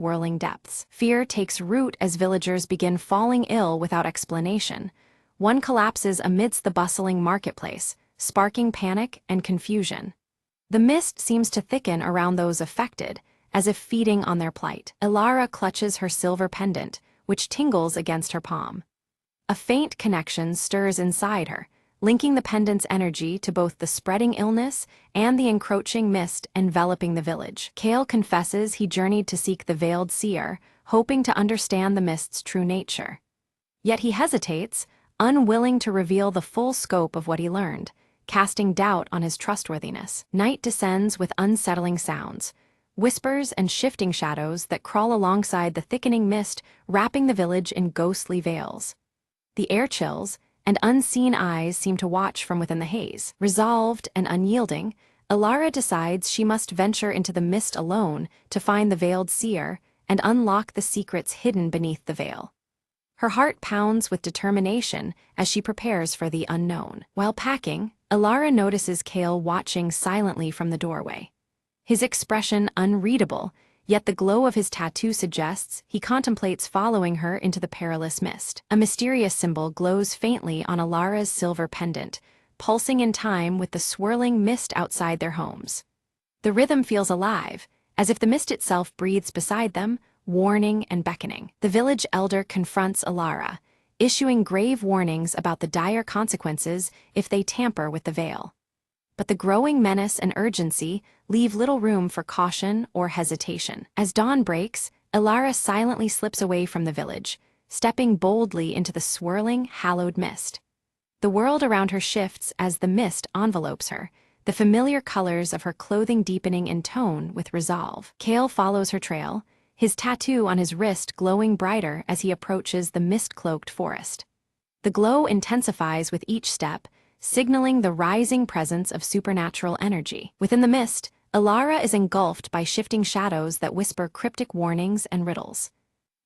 whirling depths. Fear takes root as villagers begin falling ill without explanation. One collapses amidst the bustling marketplace, sparking panic and confusion. The mist seems to thicken around those affected, as if feeding on their plight. Elara clutches her silver pendant, which tingles against her palm. A faint connection stirs inside her, linking the pendant's energy to both the spreading illness and the encroaching mist enveloping the village. Kale confesses he journeyed to seek the veiled seer, hoping to understand the mist's true nature. Yet he hesitates, unwilling to reveal the full scope of what he learned, casting doubt on his trustworthiness. Night descends with unsettling sounds, whispers and shifting shadows that crawl alongside the thickening mist, wrapping the village in ghostly veils. The air chills, and unseen eyes seem to watch from within the haze. Resolved and unyielding, Elara decides she must venture into the mist alone to find the veiled seer and unlock the secrets hidden beneath the veil. Her heart pounds with determination as she prepares for the unknown. While packing, Elara notices Kale watching silently from the doorway. His expression unreadable, yet the glow of his tattoo suggests he contemplates following her into the perilous mist. A mysterious symbol glows faintly on Elara's silver pendant, pulsing in time with the swirling mist outside their homes. The rhythm feels alive, as if the mist itself breathes beside them, warning and beckoning. The village elder confronts Elara, issuing grave warnings about the dire consequences if they tamper with the veil. But the growing menace and urgency leave little room for caution or hesitation. As dawn breaks, Elara silently slips away from the village, stepping boldly into the swirling, hallowed mist. The world around her shifts as the mist envelopes her, the familiar colors of her clothing deepening in tone with resolve. Kale follows her trail, his tattoo on his wrist glowing brighter as he approaches the mist-cloaked forest. The glow intensifies with each step, signaling the rising presence of supernatural energy. Within the mist, Elara is engulfed by shifting shadows that whisper cryptic warnings and riddles.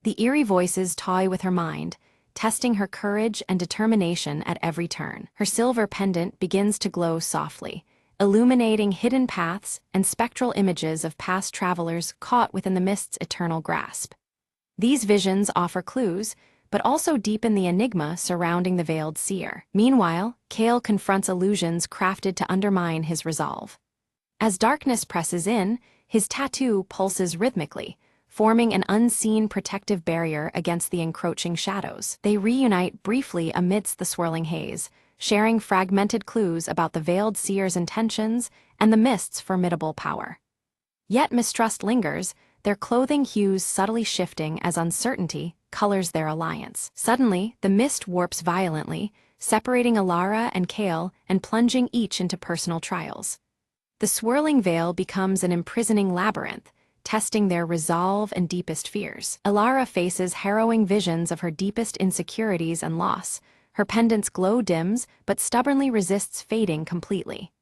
The eerie voices toy with her mind, testing her courage and determination at every turn. Her silver pendant begins to glow softly, illuminating hidden paths and spectral images of past travelers caught within the mist's eternal grasp. These visions offer clues, but also deepen the enigma surrounding the veiled seer. Meanwhile, Kale confronts illusions crafted to undermine his resolve. As darkness presses in, his tattoo pulses rhythmically, forming an unseen protective barrier against the encroaching shadows. They reunite briefly amidst the swirling haze, sharing fragmented clues about the veiled seer's intentions and the mist's formidable power. Yet mistrust lingers, their clothing hues subtly shifting as uncertainty colors their alliance. Suddenly, the mist warps violently, separating Elara and Kale and plunging each into personal trials. The swirling veil becomes an imprisoning labyrinth, testing their resolve and deepest fears. Elara faces harrowing visions of her deepest insecurities and loss. Her pendant's glow dims, but stubbornly resists fading completely.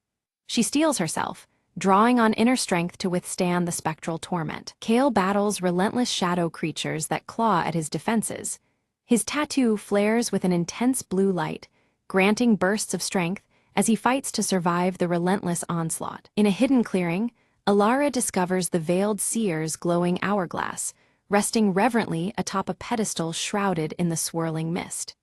She steels herself, drawing on inner strength to withstand the spectral torment. Kale battles relentless shadow creatures that claw at his defenses. His tattoo flares with an intense blue light, granting bursts of strength as he fights to survive the relentless onslaught. In a hidden clearing, Elara discovers the veiled seer's glowing hourglass, resting reverently atop a pedestal shrouded in the swirling mist.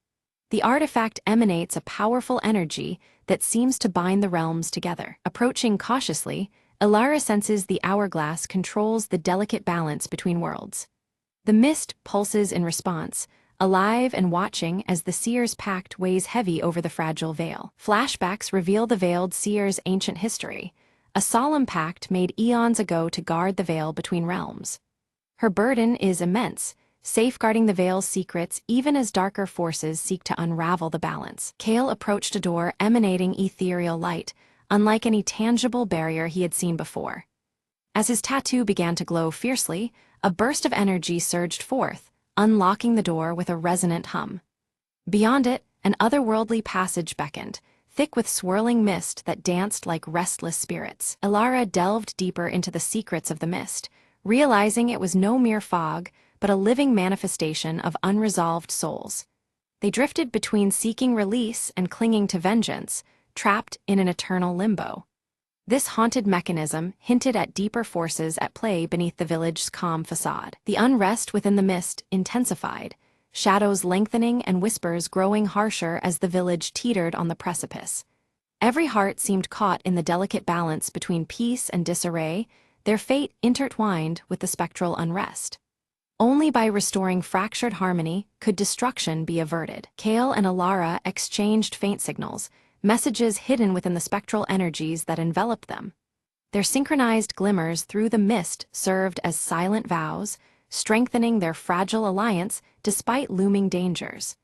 The artifact emanates a powerful energy that seems to bind the realms together. Approaching cautiously, Elara senses the hourglass controls the delicate balance between worlds. The mist pulses in response, alive and watching as the seer's pact weighs heavy over the fragile veil. Flashbacks reveal the veiled seer's ancient history, a solemn pact made eons ago to guard the veil between realms. Her burden is immense, safeguarding the veil's secrets even as darker forces seek to unravel the balance. Kale approached a door emanating ethereal light, unlike any tangible barrier he had seen before. As his tattoo began to glow fiercely, a burst of energy surged forth, unlocking the door with a resonant hum. Beyond it, an otherworldly passage beckoned, thick with swirling mist that danced like restless spirits. Elara delved deeper into the secrets of the mist, realizing it was no mere fog, but a living manifestation of unresolved souls. They drifted between seeking release and clinging to vengeance, trapped in an eternal limbo. This haunted mechanism hinted at deeper forces at play beneath the village's calm facade. The unrest within the mist intensified, shadows lengthening and whispers growing harsher as the village teetered on the precipice. Every heart seemed caught in the delicate balance between peace and disarray, their fate intertwined with the spectral unrest. Only by restoring fractured harmony could destruction be averted. Kale and Alara exchanged faint signals, messages hidden within the spectral energies that enveloped them. Their synchronized glimmers through the mist served as silent vows, strengthening their fragile alliance despite looming dangers.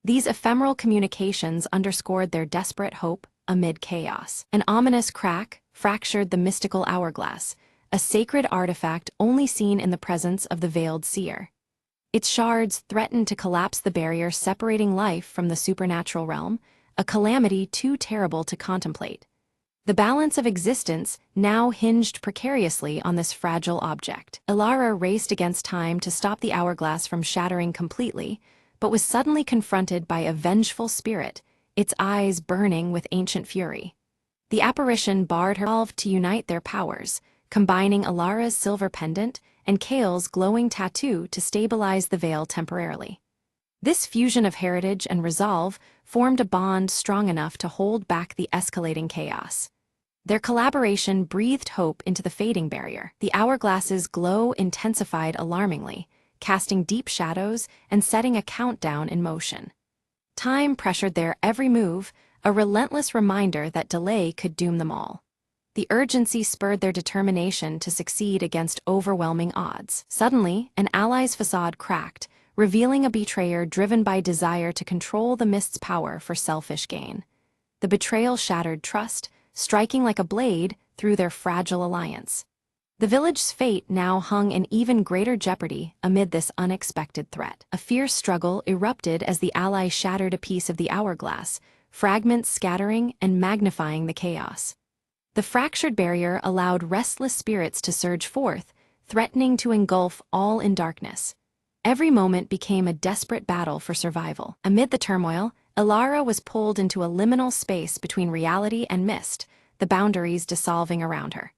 These ephemeral communications underscored their desperate hope amid chaos. An ominous crack fractured the mystical hourglass, a sacred artifact only seen in the presence of the veiled seer. Its shards threatened to collapse the barrier separating life from the supernatural realm, a calamity too terrible to contemplate. The balance of existence now hinged precariously on this fragile object. Alara raced against time to stop the hourglass from shattering completely, but was suddenly confronted by a vengeful spirit, its eyes burning with ancient fury. The apparition barred her resolve to unite their powers, combining Alara's silver pendant and Kale's glowing tattoo to stabilize the veil temporarily. This fusion of heritage and resolve formed a bond strong enough to hold back the escalating chaos. Their collaboration breathed hope into the fading barrier. The hourglass's glow intensified alarmingly, casting deep shadows and setting a countdown in motion. Time pressured their every move, a relentless reminder that delay could doom them all. The urgency spurred their determination to succeed against overwhelming odds. Suddenly, an ally's facade cracked, revealing a betrayer driven by desire to control the mist's power for selfish gain. The betrayal shattered trust, striking like a blade through their fragile alliance. The village's fate now hung in even greater jeopardy amid this unexpected threat. A fierce struggle erupted as the ally shattered a piece of the hourglass, fragments scattering and magnifying the chaos. The fractured barrier allowed restless spirits to surge forth, threatening to engulf all in darkness. Every moment became a desperate battle for survival. Amid the turmoil, Alara was pulled into a liminal space between reality and mist, the boundaries dissolving around her.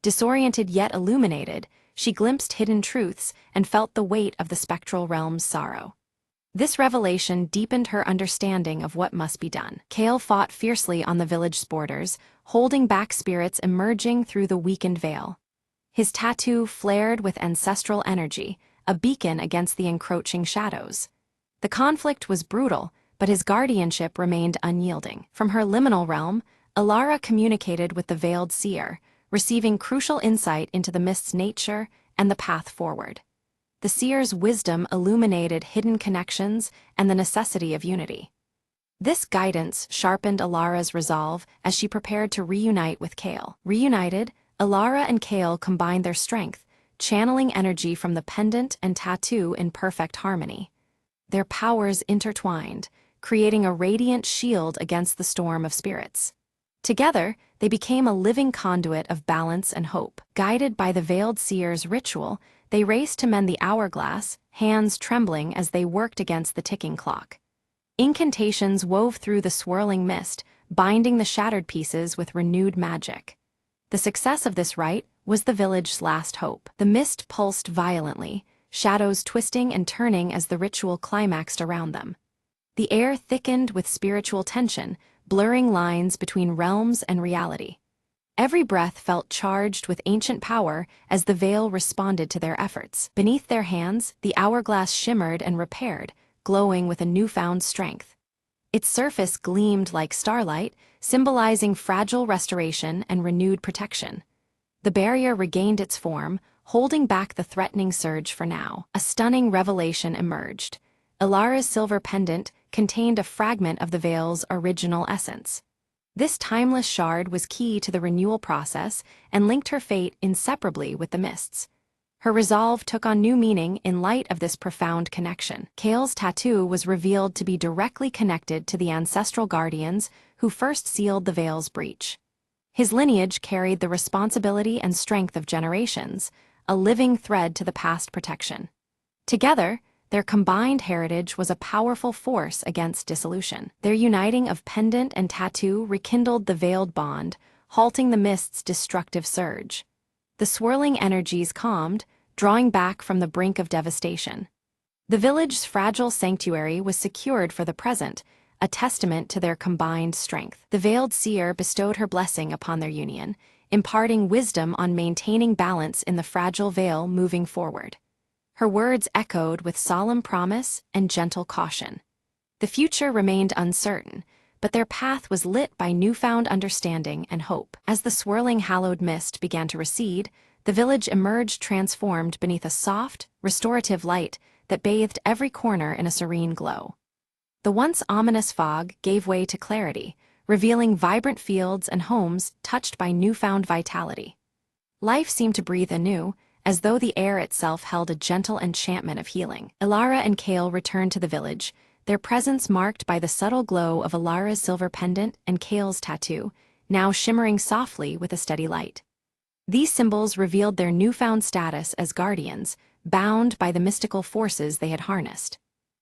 Disoriented yet illuminated, she glimpsed hidden truths and felt the weight of the spectral realm's sorrow. This revelation deepened her understanding of what must be done. Kale fought fiercely on the village's borders, holding back spirits emerging through the weakened veil. His tattoo flared with ancestral energy, a beacon against the encroaching shadows. The conflict was brutal, but his guardianship remained unyielding. From her liminal realm, Alara communicated with the veiled seer, receiving crucial insight into the mist's nature and the path forward. The seer's wisdom illuminated hidden connections and the necessity of unity. This guidance sharpened Alara's resolve as she prepared to reunite with Kale. Reunited, Alara and Kale combined their strength, channeling energy from the pendant and tattoo in perfect harmony. Their powers intertwined, creating a radiant shield against the storm of spirits. Together, they became a living conduit of balance and hope. Guided by the veiled seer's ritual, they raced to mend the hourglass, hands trembling as they worked against the ticking clock. Incantations wove through the swirling mist, binding the shattered pieces with renewed magic. The success of this rite was the village's last hope. The mist pulsed violently, shadows twisting and turning as the ritual climaxed around them. The air thickened with spiritual tension, blurring lines between realms and reality. Every breath felt charged with ancient power as the veil responded to their efforts. Beneath their hands, the hourglass shimmered and repaired, glowing with a newfound strength. Its surface gleamed like starlight, symbolizing fragile restoration and renewed protection. The barrier regained its form, holding back the threatening surge for now. A stunning revelation emerged. Alara's silver pendant contained a fragment of the veil's original essence. This timeless shard was key to the renewal process and linked her fate inseparably with the mists. Her resolve took on new meaning in light of this profound connection. Kale's tattoo was revealed to be directly connected to the ancestral guardians who first sealed the veil's breach. His lineage carried the responsibility and strength of generations, a living thread to the past protection. Together, their combined heritage was a powerful force against dissolution. Their uniting of pendant and tattoo rekindled the veiled bond, halting the mist's destructive surge. The swirling energies calmed, drawing back from the brink of devastation. The village's fragile sanctuary was secured for the present, a testament to their combined strength. The veiled seer bestowed her blessing upon their union, imparting wisdom on maintaining balance in the fragile veil moving forward. Her words echoed with solemn promise and gentle caution. The future remained uncertain, but their path was lit by newfound understanding and hope. As the swirling hallowed mist began to recede, the village emerged transformed beneath a soft, restorative light that bathed every corner in a serene glow. The once ominous fog gave way to clarity, revealing vibrant fields and homes touched by newfound vitality. Life seemed to breathe anew, as though the air itself held a gentle enchantment of healing. Ilara and Kale returned to the village, their presence marked by the subtle glow of Ilara's silver pendant and Kale's tattoo, now shimmering softly with a steady light. These symbols revealed their newfound status as guardians, bound by the mystical forces they had harnessed.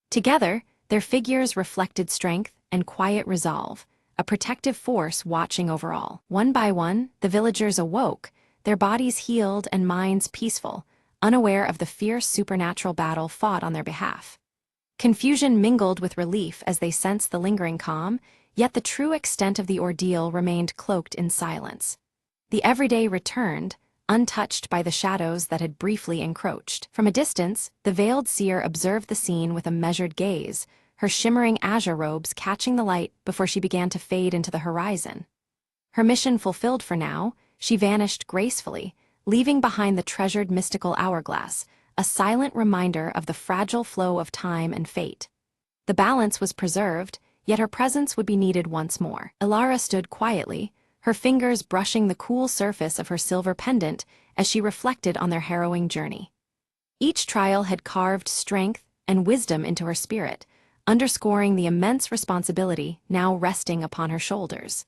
Together, their figures reflected strength and quiet resolve, a protective force watching over all. One by one, the villagers awoke, their bodies healed and minds peaceful, unaware of the fierce supernatural battle fought on their behalf. Confusion mingled with relief as they sensed the lingering calm, yet the true extent of the ordeal remained cloaked in silence. The everyday returned, untouched by the shadows that had briefly encroached. From a distance, the veiled seer observed the scene with a measured gaze, her shimmering azure robes catching the light before she began to fade into the horizon. Her mission fulfilled for now, she vanished gracefully, leaving behind the treasured mystical hourglass, a silent reminder of the fragile flow of time and fate. The balance was preserved, yet her presence would be needed once more. Ilara stood quietly, her fingers brushing the cool surface of her silver pendant as she reflected on their harrowing journey. Each trial had carved strength and wisdom into her spirit, underscoring the immense responsibility now resting upon her shoulders.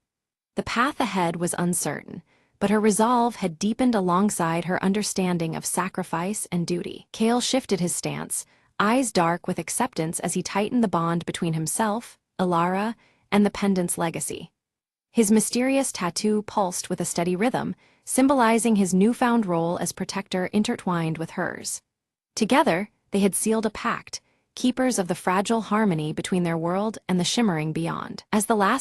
The path ahead was uncertain, but her resolve had deepened alongside her understanding of sacrifice and duty. Kale shifted his stance, eyes dark with acceptance as he tightened the bond between himself, Ilara, and the pendant's legacy. His mysterious tattoo pulsed with a steady rhythm, symbolizing his newfound role as protector intertwined with hers. Together, they had sealed a pact, keepers of the fragile harmony between their world and the shimmering beyond. As the last